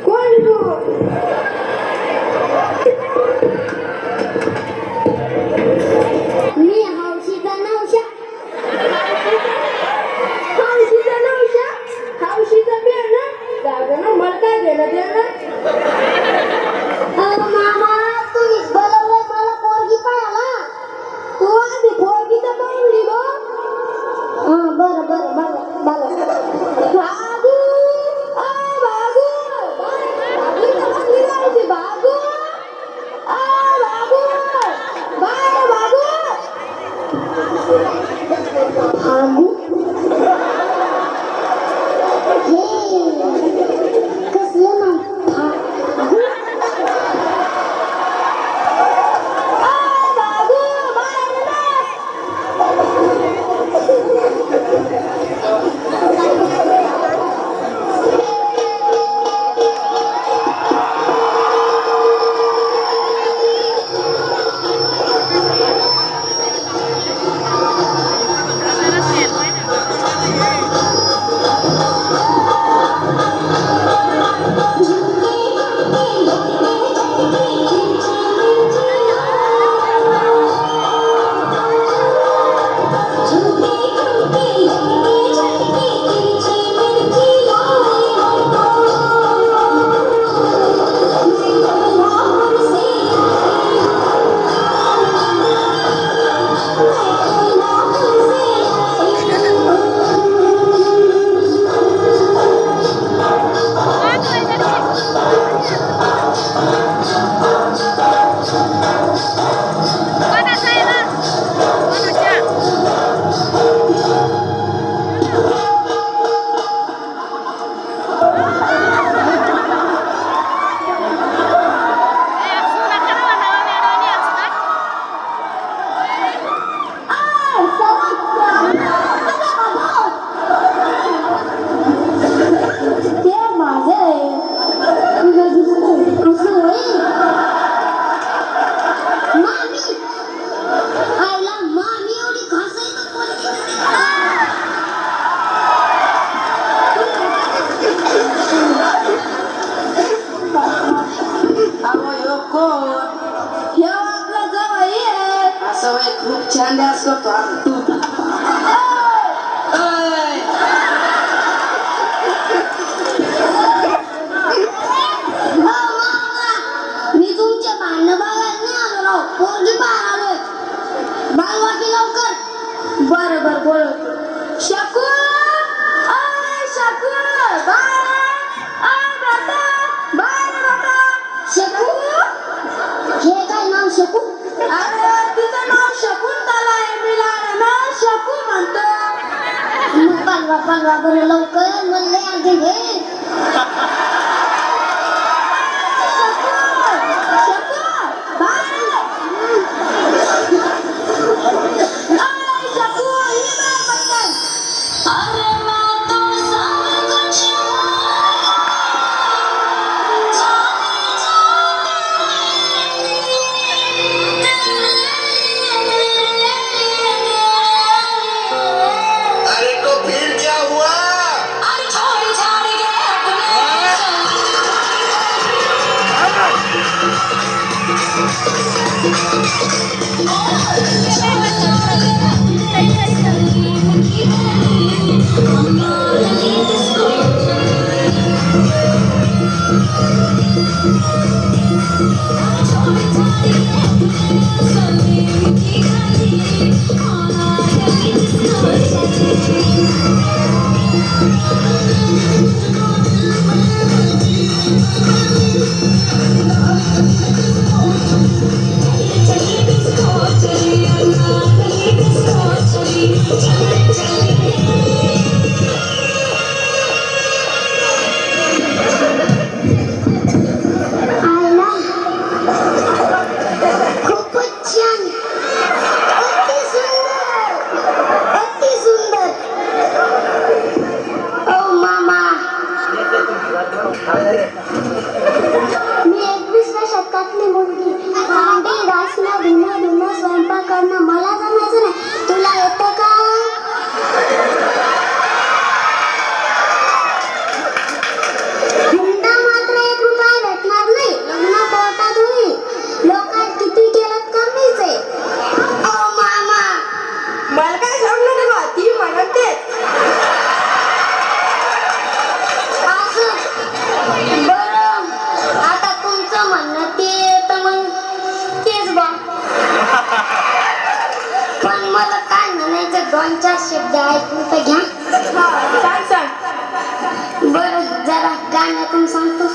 कोण तू? मी हौशीचा nausea. हौशीचा nausea? हौशीचा बेण? जाऊ ना, मला काय घेणं देणं? मामा, तुम्हीच बोलवलंय मला पोरगी पाहायला. तू आधी पोरगी तर पाहिली गो. बरं बरं बरं बरं. बाबू, बाबू, बाबू इथं बसली राहायची. बाबू, बाबू, बाय बाबू. बाबू, हे कसलं नाव? बाबू, बाबू, बाय बाय. खूप छान डान्स करतो तू. मी तुमच्या भांडण बघायला नाही आलो राव, पोरगी पाहायला आलोय. बाळवा की लवकर. बरं बरं बोल. शकू, शकू, बाय बेटा, बाय बेटा. शकू, हे काय नाव शकू? अरे तिचं नाव शकुंतला आहे. मी लहान शकू म्हणतो. मग पालवा पालवा बरं लवकर. म्हणले आधी घे. मी 21व्या शतकातली मुलगी. भांडी घासणं, धुणं स्वयंपाक करणं मला जमायचं नाही. तुला येतं का? शब्द ऐकून तर घ्या. सांग सांग. बरं जरा गाण्यातून सांगतो.